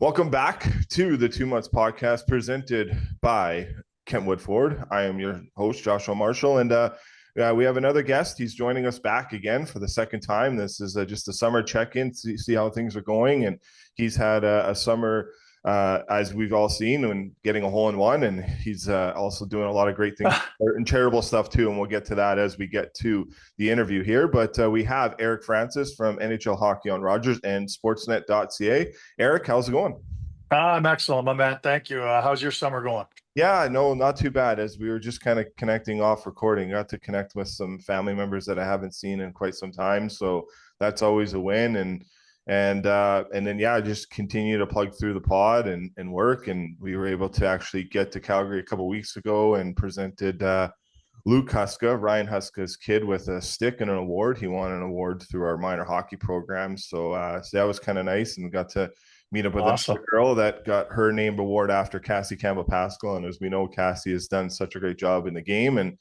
Welcome back to the 2 Months Podcast presented by Kent Woodford. I am your host, Joshua Marshall, and we have another guest. He's joining us back again for the second time. This is just a summer check-in to see how things are going, and he's had a summer, as we've all seen, and getting a hole-in-one, and he's also doing a lot of great things and charitable stuff too, and we'll get to that as we get to the interview here. But we have Eric Francis from NHL Hockey on Rogers and Sportsnet.ca. Eric, how's it going? I'm excellent, my man. Thank you. How's your summer going? Yeah, no, not too bad. As we were just kind of connecting off recording, got to connect with some family members that I haven't seen in quite some time. So that's always a win. And then yeah, just continue to plug through the pod and work. And we were able to actually get to Calgary a couple of weeks ago and presented Luke Huska, Ryan Huska's kid, with a stick and an award. He won an award through our minor hockey program. So that was kind of nice, and we got to meet up with Awesome. another girl that got her named award after Cassie Campbell Pascal. And as we know, Cassie has done such a great job in the game, and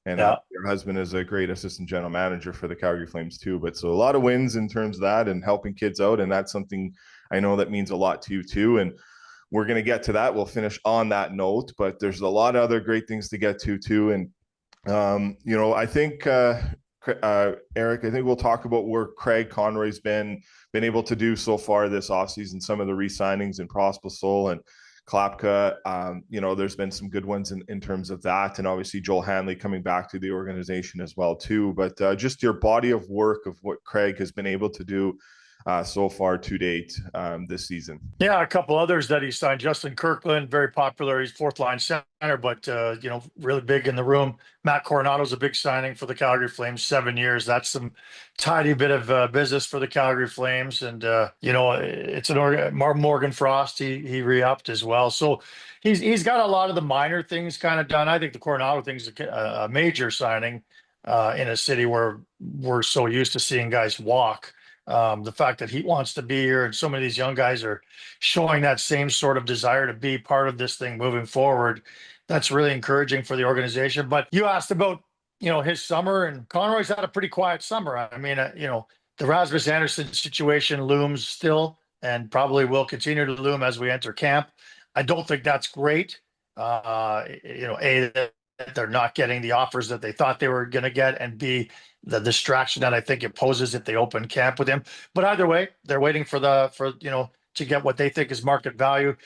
Yeah, her husband is a great assistant general manager for the Calgary Flames too. But so a lot of wins in terms of that and helping kids out, and that's something I know that means a lot to you too. And we're going to get to that. We'll finish on that note, but there's a lot of other great things to get to too. And I think Eric, I think we'll talk about where Craig Conroy's been able to do so far this offseason, some of the re-signings in Prospasol and Klapka. There's been some good ones in terms of that, and obviously Joel Hanley coming back to the organization as well too. But just your body of work of what Craig has been able to do so far to date this season. yeah. A couple others that he signed. Justin Kirkland, very popular. He's fourth line center, but really big in the room. Matt Coronado's a big signing for the Calgary Flames. 7 years. That's some tidy bit of business for the Calgary Flames, and it's Morgan Frost. He re-upped as well. So he's got a lot of the minor things kind of done. I think the Coronado thing's a major signing in a city where we're so used to seeing guys walk. The fact that he wants to be here and so many of these young guys are showing that same sort of desire to be part of this thing moving forward, that's really encouraging for the organization. But you asked about his summer, and Conroy's had a pretty quiet summer. I mean, the Rasmus Anderson situation looms still and probably will continue to loom as we enter camp. I don't think that's great. A, that they're not getting the offers that they thought they were going to get, and B, the distraction that I think it poses if they open camp with him. But either way, they're waiting to get what they think is market value.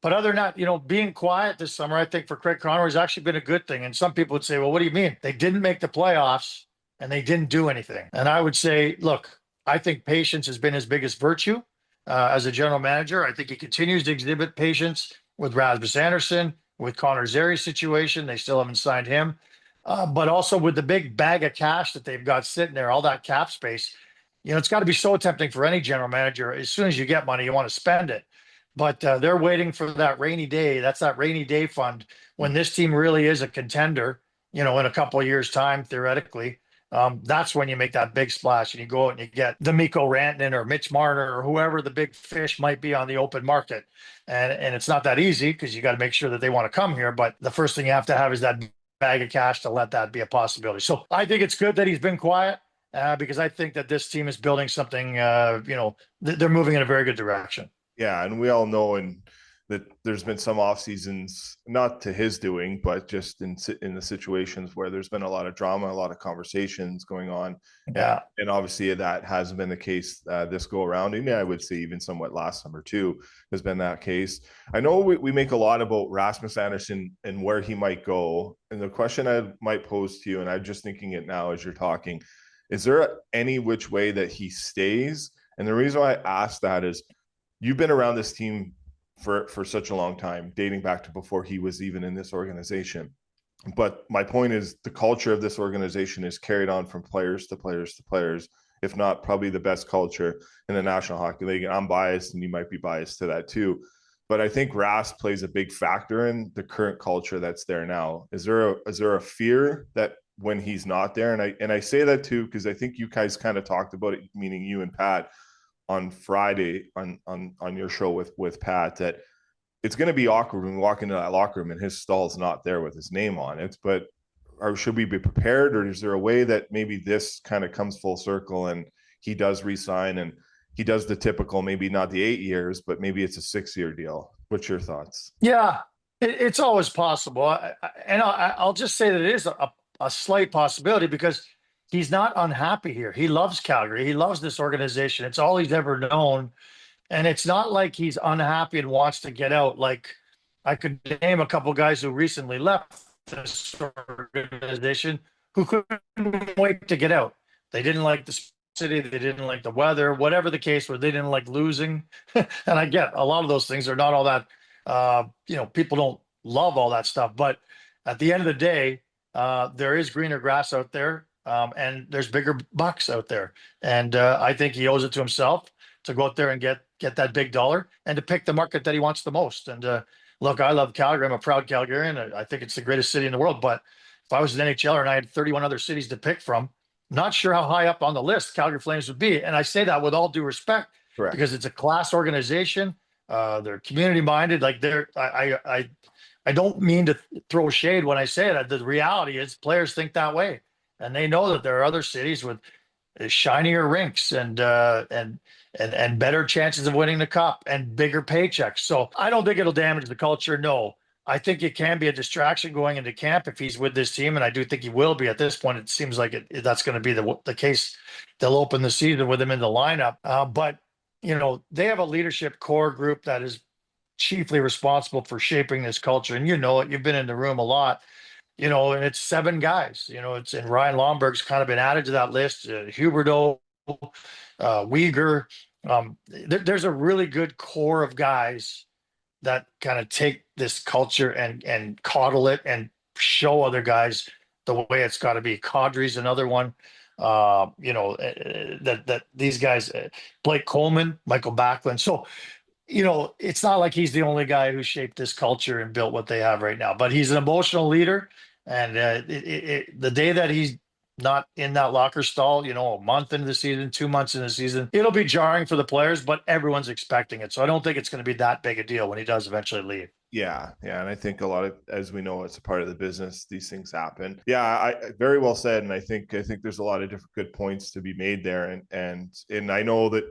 But other than that, being quiet this summer, I think for Craig Conroy has actually been a good thing. And some people would say, well, what do you mean? They didn't make the playoffs and they didn't do anything. And I would say, look, I think patience has been his biggest virtue as a general manager. I think he continues to exhibit patience with Rasmus Anderson, with Connor Zari's situation. They still haven't signed him. But also with the big bag of cash that they've got sitting there, all that cap space, it's got to be so tempting for any general manager. As soon as you get money, you want to spend it. But they're waiting for that rainy day. That's that rainy day fund when this team really is a contender, in a couple of years' time, theoretically. That's when you make that big splash and you go out and you get the Mikko Rantanen or Mitch Marner or whoever the big fish might be on the open market. And it's not that easy because you got to make sure that they want to come here. But the first thing you have to have is that bag of cash to let that be a possibility. So I think it's good that he's been quiet because I think that this team is building something, they're moving in a very good direction. Yeah, and we all know that there's been some off seasons, not to his doing, but just in the situations where there's been a lot of drama, a lot of conversations going on, Yeah. and obviously that hasn't been the case this go around. And yeah, I would say even somewhat last summer too has been that case. I know we make a lot about Rasmus Anderson and where he might go, and the question I might pose to you, and I'm just thinking it now as you're talking, is there any which way that he stays? And the reason why I ask that is you've been around this team for such a long time, dating back to before he was even in this organization. But my point is the culture of this organization is carried on from players to players to players, if not probably the best culture in the National Hockey League. And I'm biased, and you might be biased to that too. But I think Ras plays a big factor in the current culture that's there now. Is there a fear that when he's not there, and I say that too because I think you guys kind of talked about it, meaning you and Pat, on Friday on your show with Pat, that it's going to be awkward when we walk into that locker room and his stall's not there with his name on it. But should we be prepared, or is there a way that maybe this kind of comes full circle and he does resign and he does the typical, maybe not the 8 years, but maybe it's a 6 year deal. What's your thoughts? Yeah, it's always possible. I'll just say that it is a slight possibility because he's not unhappy here. He loves Calgary. He loves this organization. It's all he's ever known. And it's not like he's unhappy and wants to get out. Like I could name a couple guys who recently left this organization who couldn't wait to get out. They didn't like the city, they didn't like the weather, whatever the case, where they didn't like losing. And I get a lot of those things are not all that. People don't love all that stuff, but at the end of the day, there is greener grass out there, and there's bigger bucks out there. And I think he owes it to himself to go out there and get that big dollar and to pick the market that he wants the most. And look, I love Calgary. I'm a proud Calgarian. I think it's the greatest city in the world. But if I was an NHLer and I had 31 other cities to pick from, not sure how high up on the list Calgary Flames would be. And I say that with all due respect, Correct. because it's a class organization. They're community minded. Like I don't mean to throw shade when I say it. The reality is players think that way, and they know that there are other cities with shinier rinks and better chances of winning the cup and bigger paychecks. So I don't think it'll damage the culture. No, I think it can be a distraction going into camp if he's with this team, and I do think he will be. At this point, it seems like that's going to be the case. They'll open the season with him in the lineup, but they have a leadership core group that is chiefly responsible for shaping this culture. And you've been in the room a lot, and it's 7 guys, and Ryan Lomberg's kind of been added to that list. Huberdeau, Uyghur. There's a really good core of guys that kind of take this culture and coddle it and show other guys the way it's got to be. Kadri's another one. That these guys, Blake Coleman, Michael Backlund. So, it's not like he's the only guy who shaped this culture and built what they have right now, but he's an emotional leader. And the day that he's not in that locker stall, a month into the season, 2 months into the season, it'll be jarring for the players, but everyone's expecting it. So I don't think it's going to be that big a deal when he does eventually leave. Yeah. And I think a lot of, as we know, it's a part of the business. These things happen. Yeah, I very well said. And I think there's a lot of different good points to be made there. And I know that,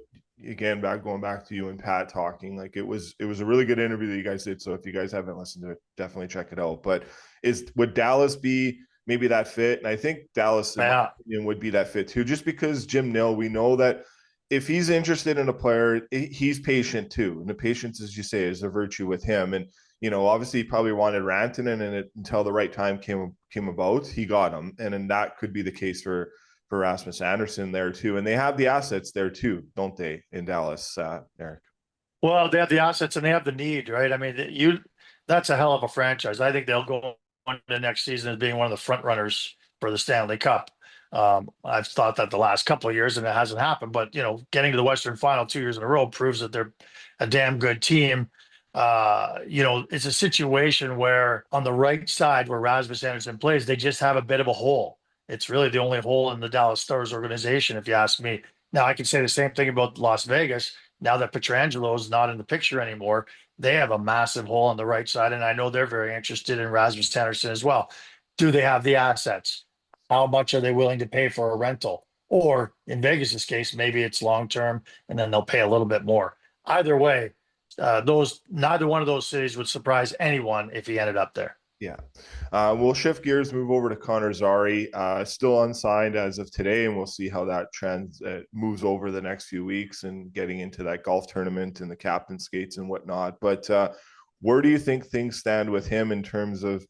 again, going back to you and Pat talking, like it was a really good interview that you guys did. So if you guys haven't listened to it, definitely check it out. But would Dallas be maybe that fit? And I think Dallas, in my opinion, would be that fit too, just because Jim Nill, we know that if he's interested in a player, he's patient too. And the patience, as you say, is a virtue with him. And, obviously he probably wanted Rantanen, and until the right time came about, he got him. And then that could be the case for Rasmus Andersson there too. And they have the assets there too, don't they, in Dallas, Eric? Well, they have the assets and they have the need, right? I mean, that's a hell of a franchise. I think they'll go on the next season as being one of the front runners for the Stanley Cup. I've thought that the last couple of years, and it hasn't happened, but getting to the Western Final 2 years in a row proves that they're a damn good team. It's a situation where on the right side where Rasmus Andersson plays, they just have a bit of a hole. It's really the only hole in the Dallas Stars organization, if you ask me. Now, I can say the same thing about Las Vegas. Now that Pietrangelo is not in the picture anymore, they have a massive hole on the right side, and I know they're very interested in Rasmus Andersson as well. Do they have the assets? How much are they willing to pay for a rental? Or in Vegas's case, maybe it's long-term, and then they'll pay a little bit more. Either way, neither one of those cities would surprise anyone if he ended up there. Yeah. We'll shift gears, move over to Connor Zary, still unsigned as of today, and we'll see how that trend moves over the next few weeks and getting into that golf tournament and the captain skates and whatnot. But where do you think things stand with him in terms of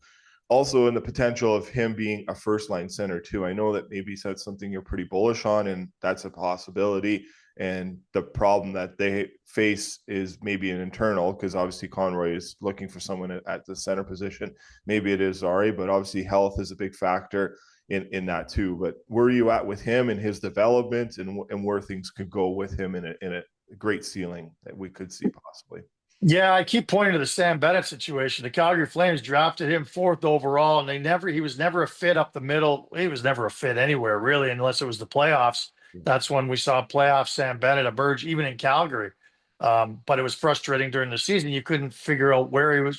also in the potential of him being a first line center too? I know that maybe that's something you're pretty bullish on, and that's a possibility. And the problem that they face is maybe an internal, because obviously Conroy is looking for someone at the center position. Maybe it is Zary, but obviously health is a big factor in that too. But where are you at with him and his development, and where things could go with him in a great ceiling that we could see possibly? Yeah, I keep pointing to the Sam Bennett situation. The Calgary Flames drafted him 4th overall, and he was never a fit up the middle. He was never a fit anywhere, really, unless it was the playoffs. That's when we saw playoff Sam Bennett emerge, even in Calgary. But it was frustrating during the season. You couldn't figure out where he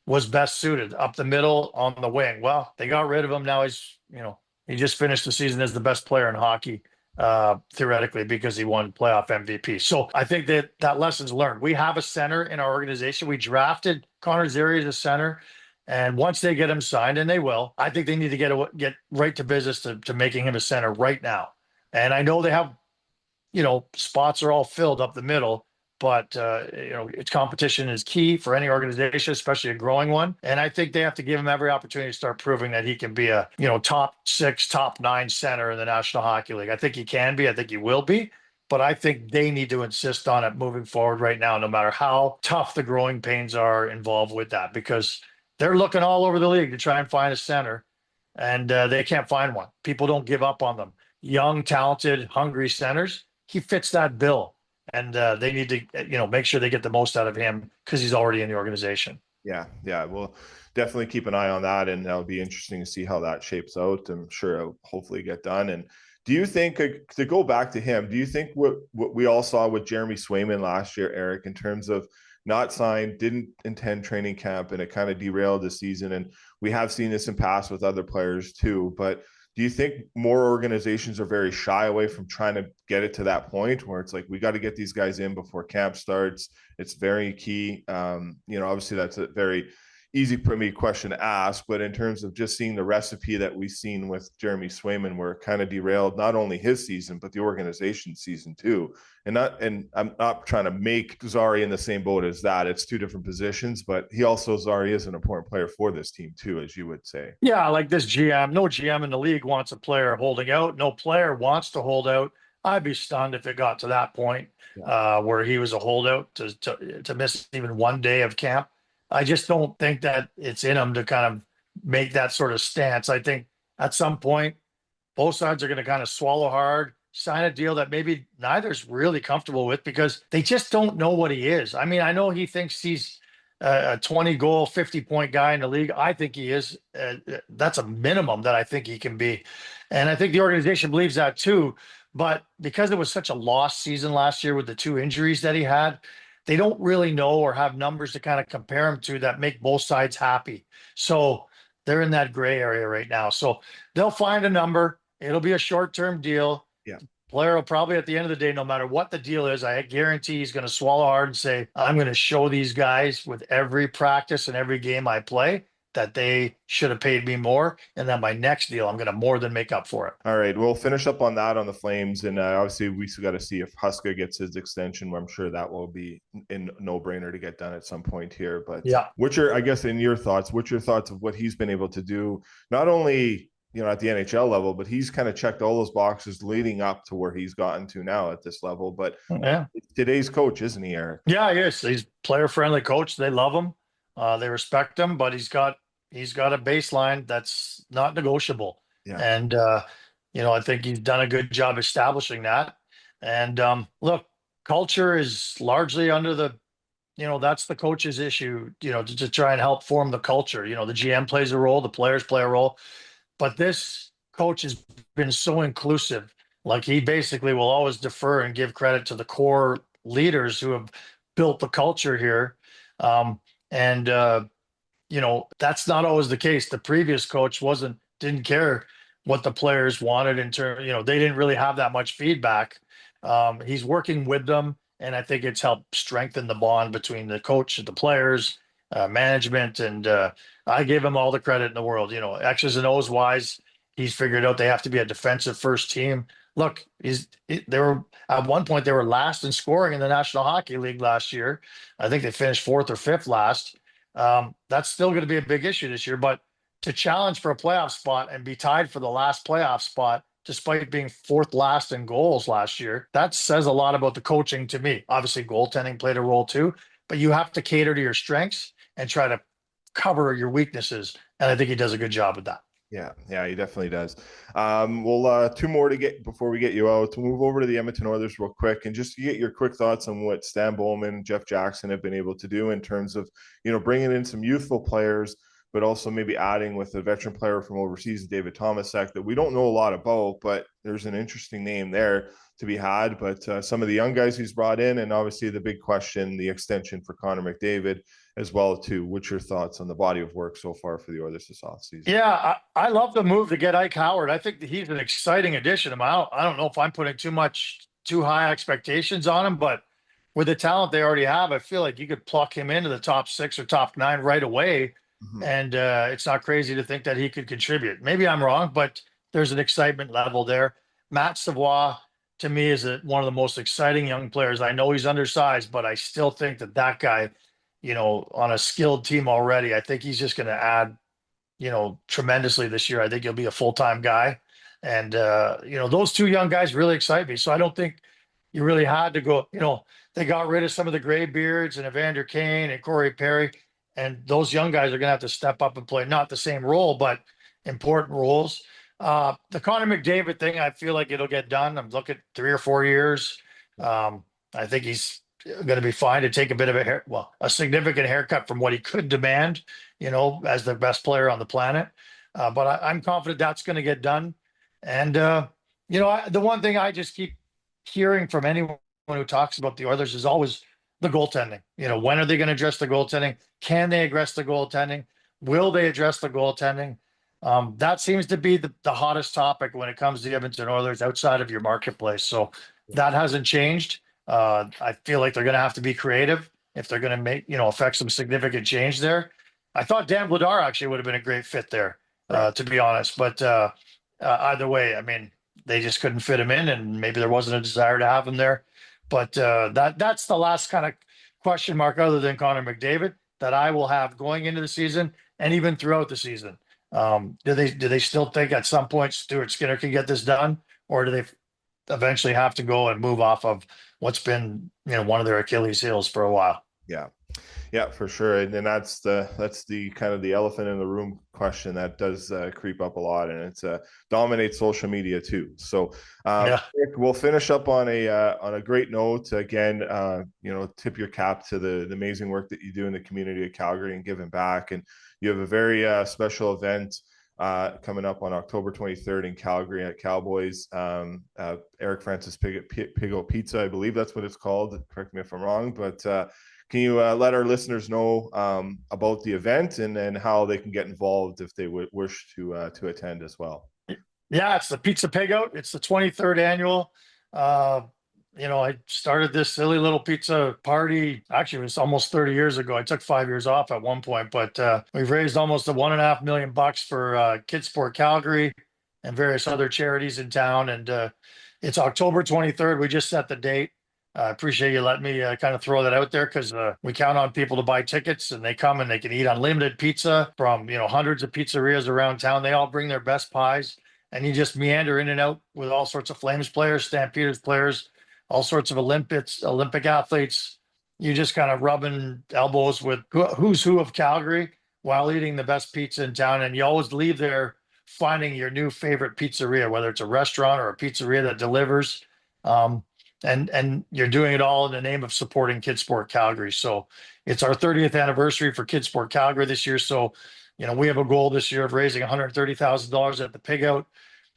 was best suited, up the middle, on the wing. Well, they got rid of him. Now he just finished the season as the best player in hockey theoretically, because he won playoff MVP. So I think that lesson's learned. We have a center in our organization. We drafted Connor Zary as a center. And once they get him signed, and they will, I think they need to get right to business to making him a center right now. And I know they have, spots are all filled up the middle, but its competition is key for any organization, especially a growing one. And I think they have to give him every opportunity to start proving that he can be a, top 6, top 9 center in the National Hockey League. I think he can be. I think he will be. But I think they need to insist on it moving forward right now, no matter how tough the growing pains are involved with that, because they're looking all over the league to try and find a center, and they can't find one. People don't give up on them. Young, talented, hungry centers. He fits that bill, and they need to, make sure they get the most out of him because he's already in the organization. Yeah, we'll definitely keep an eye on that, and that'll be interesting to see how that shapes out. I'm sure it'll hopefully get done. And do you think, to go back to him, do you think what we all saw with Jeremy Swayman last year, Eric, in terms of not signed, didn't attend training camp, and it kind of derailed the season? And we have seen this in past with other players too, but do you think more organizations are very shy away from trying to get it to that point where it's like, we got to get these guys in before camp starts? It's very key. Obviously that's a very easy for me question to ask, but in terms of just seeing the recipe that we've seen with Jeremy Swayman, where it kind of derailed not only his season, but the organization's season too. And I'm not trying to make Zary in the same boat as that. It's two different positions, but Zary is an important player for this team too, as you would say. Yeah, like this GM, no GM in the league wants a player holding out. No player wants to hold out. I'd be stunned if it got to that point where he was a holdout to miss even one day of camp. I just don't think that it's in him to kind of make that sort of stance. I think at some point, both sides are going to kind of swallow hard, sign a deal that maybe neither's really comfortable with, because they just don't know what he is. I mean, I know he thinks he's a 20-goal, 50-point guy in the league. I think he is. That's a minimum that I think he can be. And I think the organization believes that too. But because it was such a lost season last year with the 2 injuries that he had, they don't really know or have numbers to kind of compare him to that make both sides happy. So they're in that gray area right now. So they'll find a number. It'll be a short-term deal. Yeah. Player will probably, at the end of the day, no matter what the deal is, I guarantee he's going to swallow hard and say, I'm going to show these guys with every practice and every game I play that they should have paid me more. And then my next deal, I'm going to more than make up for it. All right. We'll finish up on that on the Flames. And obviously we still got to see if Huska gets his extension, where I'm sure that will be a no-brainer to get done at some point here. But yeah, in your thoughts, what's your thoughts of what he's been able to do, not only at the NHL level, but he's kind of checked all those boxes leading up to where he's gotten to now at this level. But today's coach, isn't he, Eric? Yeah, he is. He's player-friendly coach. They love him. They respect him, but he's got a baseline that's not negotiable. Yeah. And, I think he's done a good job establishing that. And look, culture is largely under the, that's the coach's issue, to try and help form the culture. The GM plays a role, the players play a role. But this coach has been so inclusive. Like, he basically will always defer and give credit to the core leaders who have built the culture here. That's not always the case. The previous coach didn't care what the players wanted in terms, they didn't really have that much feedback. He's working with them, and I think it's helped strengthen the bond between the coach and the players, management. And I give him all the credit in the world. X's and O's wise, he's figured out they have to be a defensive first team. Look, they were at one point, they were last in scoring in the National Hockey League last year. I think they finished 4th or 5th last. That's still going to be a big issue this year, but to challenge for a playoff spot and be tied for the last playoff spot, despite being 4th last in goals last year, that says a lot about the coaching to me. Obviously, goaltending played a role too, but you have to cater to your strengths and try to cover your weaknesses. And I think he does a good job with that. Yeah, he definitely does. 2 more to get before we get you out. To move over to the Edmonton Oilers real quick, and just to get your quick thoughts on what Stan Bowman, Jeff Jackson have been able to do in terms of, bringing in some youthful players, but also maybe adding with a veteran player from overseas, David Tomasek, that we don't know a lot about, but there's an interesting name there to be had. But some of the young guys he's brought in, and obviously the big question, the extension for Connor McDavid as well too. What's your thoughts on the body of work so far for the Oilers this offseason? Yeah, I love the move to get Ike Howard. I think that he's an exciting addition. I don't know if I'm putting too high expectations on him, but with the talent they already have, I feel like you could pluck him into the top 6 or top 9 right away. Mm-hmm. And it's not crazy to think that he could contribute. Maybe I'm wrong, but there's an excitement level there. Matt Savoie, to me, is one of the most exciting young players. I know he's undersized, but I still think that guy, on a skilled team already, I think he's just going to add, tremendously this year. I think he'll be a full-time guy. And, those two young guys really excite me. So I don't think you really had to go, they got rid of some of the gray beards and Evander Kane and Corey Perry. And those young guys are going to have to step up and play not the same role, but important roles. The Connor McDavid thing, I feel like it'll get done. I'm looking 3 or 4 years. I think he's going to be fine to take a bit of a significant haircut from what he could demand, as the best player on the planet. But I'm confident that's going to get done. And, the one thing I just keep hearing from anyone who talks about the Oilers is always the goaltending. When are they going to address the goaltending? Can they address the goaltending? Will they address the goaltending? That seems to be the hottest topic when it comes to the Edmonton Oilers outside of your marketplace. So that hasn't changed. I feel like they're going to have to be creative if they're going to make, affect some significant change there. I thought Dan Vladar actually would have been a great fit there, to be honest. But either way, I mean, they just couldn't fit him in, and maybe there wasn't a desire to have him there. But that's the last kind of question mark, other than Connor McDavid, that I will have going into the season and even throughout the season. Do they still think at some point Stuart Skinner can get this done, or do they eventually have to go and move off of what's been one of their Achilles heels for a while? Yeah, for sure. And then that's the kind of the elephant in the room question that does creep up a lot, and it's dominates social media too. So we'll finish up on a great note. Again, tip your cap to the amazing work that you do in the community of Calgary and giving back. And you have a very special event coming up on October 23rd in Calgary at Cowboys. Eric Francis Pigot Pizza, I believe that's what it's called. Correct me if I'm wrong, but can you let our listeners know about the event and then how they can get involved if they wish to attend as well? Yeah, it's the Pizza Pigout. It's the 23rd annual. I started this silly little pizza party. Actually, it was almost 30 years ago. I took 5 years off at one point, but we've raised almost $1.5 million for Kids Sport Calgary and various other charities in town. And it's October 23rd. We just set the date. I appreciate you letting me kind of throw that out there, because we count on people to buy tickets, and they come and they can eat unlimited pizza from hundreds of pizzerias around town. They all bring their best pies, and you just meander in and out with all sorts of Flames players, Stampeders players, all sorts of Olympic athletes. You just kind of rubbing elbows with who's who of Calgary while eating the best pizza in town. And you always leave there finding your new favorite pizzeria, whether it's a restaurant or a pizzeria that delivers. And you're doing it all in the name of supporting Kids Sport Calgary. So it's our 30th anniversary for Kids Sport Calgary this year. So, we have a goal this year of raising $130,000 at the Pigout.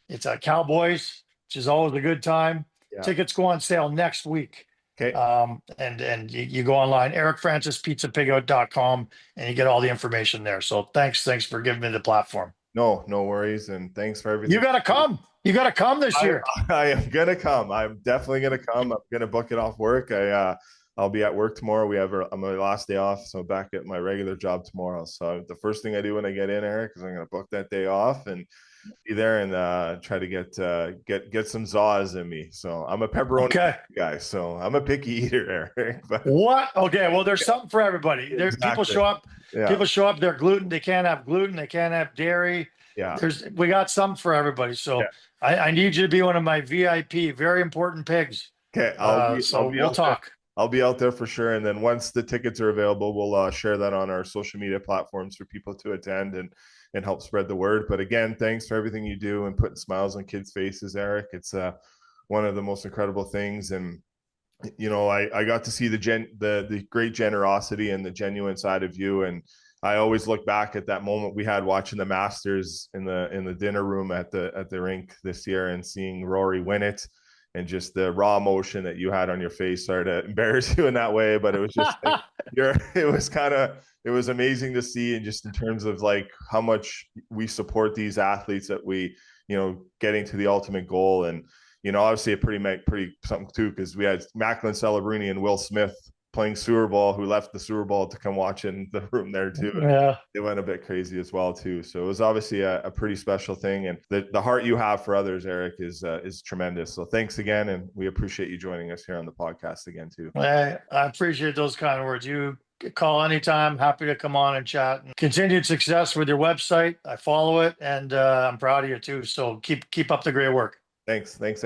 It's at Cowboys, which is always a good time. Yeah. Tickets go on sale next week. Okay. And you go online, ericfrancispizzapigout.com, and you get all the information there. So thanks for giving me the platform. No worries. And thanks for everything. You got to come. You got to come this year. I am going to come. I'm definitely going to come. I'm going to book it off work. I'll be at work tomorrow. I'm my last day off, so back at my regular job tomorrow. So the first thing I do when I get in, Eric, is I'm going to book that day off and be there and try to get some Zaws in me. So I'm a pepperoni guy. So I'm a picky eater, Eric. But what? Okay. Well, there's something for everybody. Exactly. People show up. Yeah. People show up. They're gluten. They can't have gluten. They can't have dairy. Yeah. We got something for everybody. So I need you to be one of my VIP, very important pigs. Okay. We'll talk. I'll be out there for sure. And then once the tickets are available, we'll share that on our social media platforms for people to attend and help spread the word. But again, thanks for everything you do and putting smiles on kids' faces, Eric. It's one of the most incredible things. And, I got to see the great generosity and the genuine side of you. And I always look back at that moment we had watching the Masters in the dinner room at the rink this year and seeing Rory win it, and just the raw emotion that you had on your face. Sorry to embarrass you in that way, but it was just like it was amazing to see, and just in terms of like how much we support these athletes, that we, getting to the ultimate goal. And obviously a pretty something too, because we had Macklin Celebrini and Will Smith playing sewer ball, who left the sewer ball to come watch in the room there too. Yeah. They went a bit crazy as well too. So it was obviously a pretty special thing, and the heart you have for others, Eric, is tremendous. So thanks again, and we appreciate you joining us here on the podcast again too. I appreciate those kind of words. You call anytime. Happy to come on and chat. And continued success with your website. I follow it, and I'm proud of you too. So keep up the great work. Thanks, Eric.